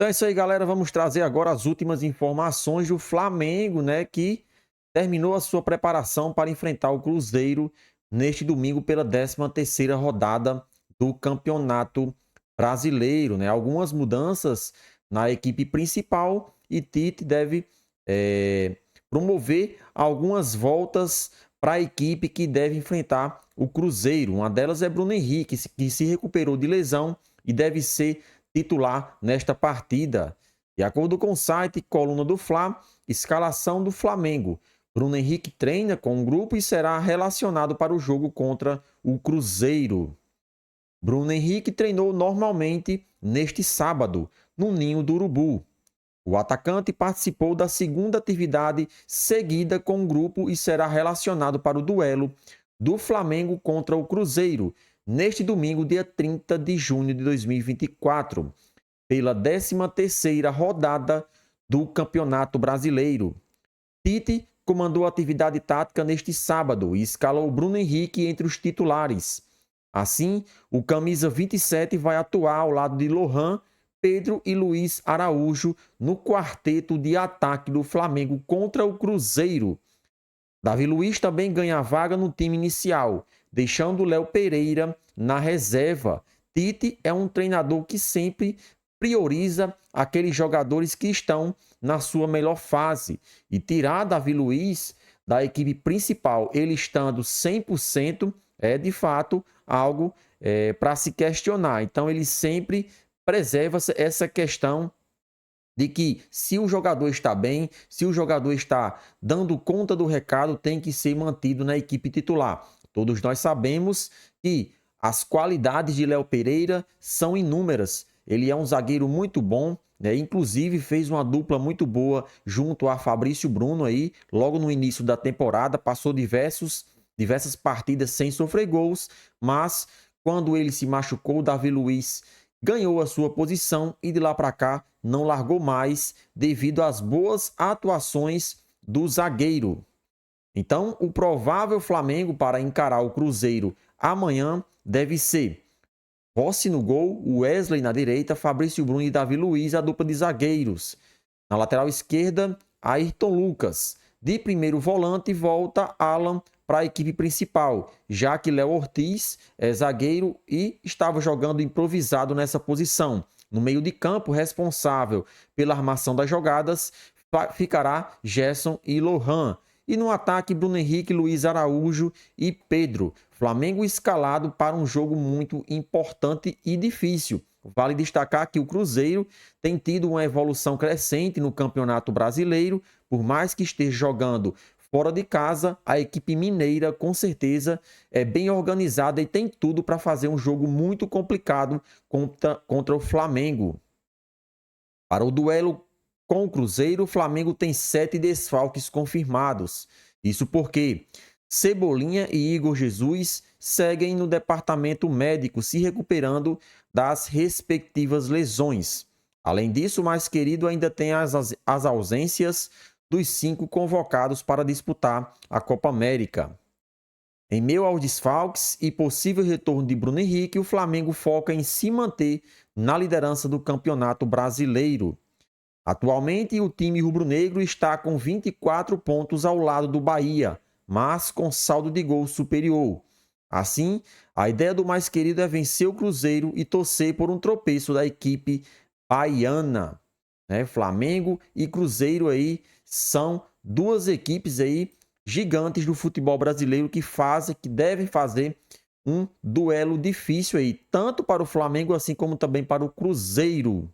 Então é isso aí, galera. Vamos trazer agora as últimas informações do Flamengo, né? Que terminou a sua preparação para enfrentar o Cruzeiro neste domingo pela 13ª rodada do Campeonato Brasileiro, né? Algumas mudanças na equipe principal e Tite deve promover algumas voltas para a equipe que deve enfrentar o Cruzeiro. Uma delas é Bruno Henrique, que se recuperou de lesão e deve ser titular nesta partida. De acordo com o site Coluna do Fla, escalação do Flamengo. Bruno Henrique treina com o grupo e será relacionado para o jogo contra o Cruzeiro. Bruno Henrique treinou normalmente neste sábado, no Ninho do Urubu. O atacante participou da segunda atividade seguida com o grupo e será relacionado para o duelo do Flamengo contra o Cruzeiro, neste domingo, dia 30 de junho de 2024, pela 13ª rodada do Campeonato Brasileiro. Tite comandou a atividade tática neste sábado e escalou Bruno Henrique entre os titulares. Assim, o camisa 27 vai atuar ao lado de Lohan, Pedro e Luiz Araújo no quarteto de ataque do Flamengo contra o Cruzeiro. Davi Luiz também ganha vaga no time inicial, deixando Léo Pereira na reserva. Tite é um treinador que sempre prioriza aqueles jogadores que estão na sua melhor fase. E tirar Davi Luiz da equipe principal, ele estando 100%, é de fato algo para se questionar. Então ele sempre preserva essa questão de que se o jogador está bem, se o jogador está dando conta do recado, tem que ser mantido na equipe titular. Todos nós sabemos que as qualidades de Léo Pereira são inúmeras. Ele é um zagueiro muito bom, né? Inclusive fez uma dupla muito boa junto a Fabrício Bruno aí, logo no início da temporada, passou diversas partidas sem sofrer gols, mas quando ele se machucou, o Davi Luiz ganhou a sua posição e de lá para cá não largou mais devido às boas atuações do zagueiro. Então, o provável Flamengo para encarar o Cruzeiro amanhã deve ser Rossi no gol, Wesley na direita, Fabrício Bruno e Davi Luiz, a dupla de zagueiros. Na lateral esquerda, Ayrton Lucas. De primeiro volante, volta Alan para a equipe principal, já que Léo Ortiz é zagueiro e estava jogando improvisado nessa posição. No meio de campo, responsável pela armação das jogadas, ficará Gerson e Lohan. E no ataque, Bruno Henrique, Luiz Araújo e Pedro. Flamengo escalado para um jogo muito importante e difícil. Vale destacar que o Cruzeiro tem tido uma evolução crescente no Campeonato Brasileiro, por mais que esteja jogando fora de casa, a equipe mineira com certeza é bem organizada e tem tudo para fazer um jogo muito complicado contra o Flamengo. Para o duelo com o Cruzeiro, o Flamengo tem 7 desfalques confirmados. Isso porque Cebolinha e Igor Jesus seguem no departamento médico se recuperando das respectivas lesões. Além disso, o mais querido ainda tem as ausências dos 5 convocados para disputar a Copa América. Em meio aos desfalques e possível retorno de Bruno Henrique, o Flamengo foca em se manter na liderança do Campeonato Brasileiro. Atualmente, o time rubro-negro está com 24 pontos ao lado do Bahia, mas com saldo de gol superior. Assim, a ideia do mais querido é vencer o Cruzeiro e torcer por um tropeço da equipe baiana. Flamengo e Cruzeiro aí são duas equipes aí gigantes do futebol brasileiro que devem fazer um duelo difícil aí, tanto para o Flamengo assim como também para o Cruzeiro.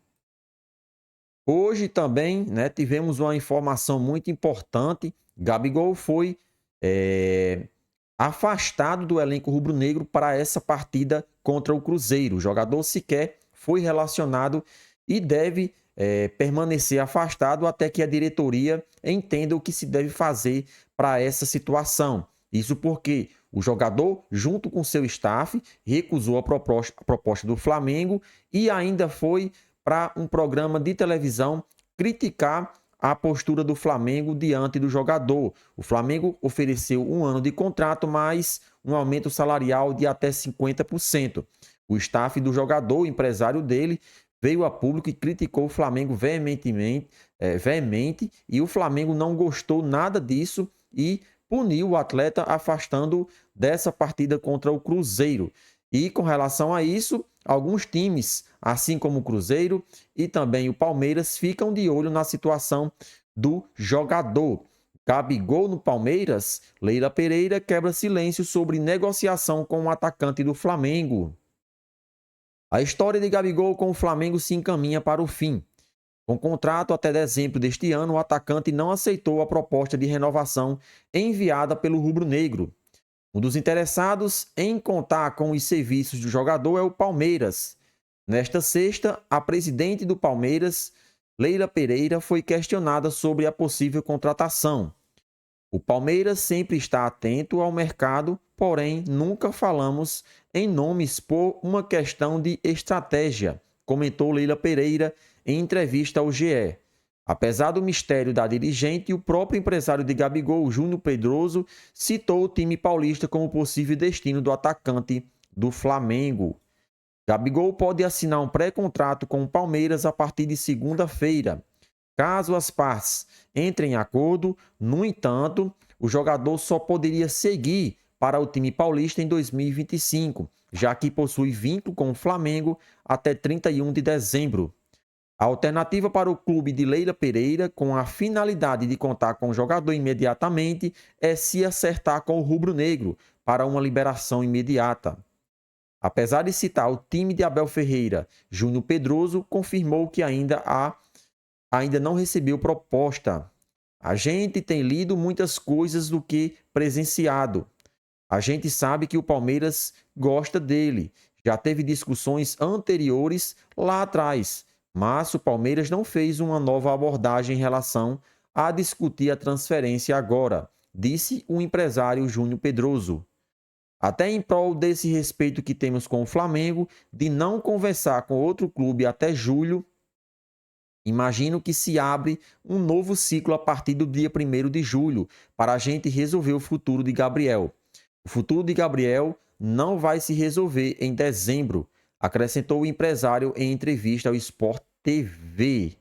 Hoje também, tivemos uma informação muito importante. Gabigol foi afastado do elenco rubro-negro para essa partida contra o Cruzeiro. O jogador sequer foi relacionado e deve permanecer afastado até que a diretoria entenda o que se deve fazer para essa situação. Isso porque o jogador, junto com seu staff, recusou a proposta do Flamengo e ainda foi para um programa de televisão criticar a postura do Flamengo diante do jogador. O Flamengo ofereceu 1 ano de contrato, mais um aumento salarial de até 50%. O staff do jogador, o empresário dele, veio a público e criticou o Flamengo veemente, e o Flamengo não gostou nada disso e puniu o atleta, afastando dessa partida contra o Cruzeiro. E com relação a isso, alguns times, assim como o Cruzeiro e também o Palmeiras, ficam de olho na situação do jogador. Gabigol no Palmeiras, Leila Pereira quebra silêncio sobre negociação com o atacante do Flamengo. A história de Gabigol com o Flamengo se encaminha para o fim. Com contrato até dezembro deste ano, o atacante não aceitou a proposta de renovação enviada pelo rubro-negro. Um dos interessados em contar com os serviços do jogador é o Palmeiras. Nesta sexta, a presidente do Palmeiras, Leila Pereira, foi questionada sobre a possível contratação. O Palmeiras sempre está atento ao mercado, porém nunca falamos em nomes por uma questão de estratégia, comentou Leila Pereira em entrevista ao GE. Apesar do mistério da dirigente, o próprio empresário de Gabigol, Júnior Pedroso, citou o time paulista como possível destino do atacante do Flamengo. Gabigol pode assinar um pré-contrato com o Palmeiras a partir de segunda-feira. Caso as partes entrem em acordo, no entanto, o jogador só poderia seguir para o time paulista em 2025, já que possui vínculo com o Flamengo até 31 de dezembro. A alternativa para o clube de Leila Pereira, com a finalidade de contar com o jogador imediatamente, é se acertar com o rubro-negro para uma liberação imediata. Apesar de citar o time de Abel Ferreira, Júnior Pedroso confirmou que ainda não recebeu proposta. A gente tem lido muitas coisas do que presenciado. A gente sabe que o Palmeiras gosta dele. Já teve discussões anteriores lá atrás, mas o Palmeiras não fez uma nova abordagem em relação a discutir a transferência agora, disse o empresário Júnior Pedroso. Até em prol desse respeito que temos com o Flamengo, de não conversar com outro clube até julho, imagino que se abre um novo ciclo a partir do dia 1º de julho, para a gente resolver o futuro de Gabriel. O futuro de Gabriel não vai se resolver em dezembro, acrescentou o empresário em entrevista ao Sport TV.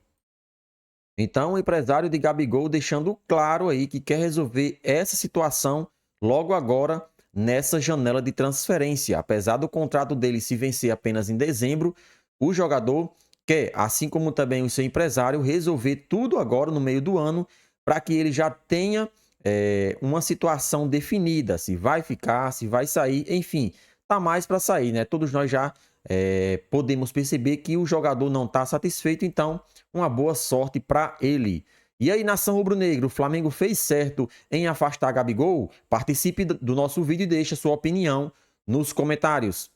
Então, o empresário de Gabigol deixando claro aí que quer resolver essa situação logo agora nessa janela de transferência. Apesar do contrato dele se vencer apenas em dezembro, o jogador quer, assim como também o seu empresário, resolver tudo agora no meio do ano para que ele já tenha uma situação definida, se vai ficar, se vai sair, enfim, tá mais para sair, né? Todos nós já podemos perceber que o jogador não está satisfeito, então uma boa sorte para ele. E aí, nação rubro-negro, o Flamengo fez certo em afastar Gabigol? Participe do nosso vídeo e deixe a sua opinião nos comentários.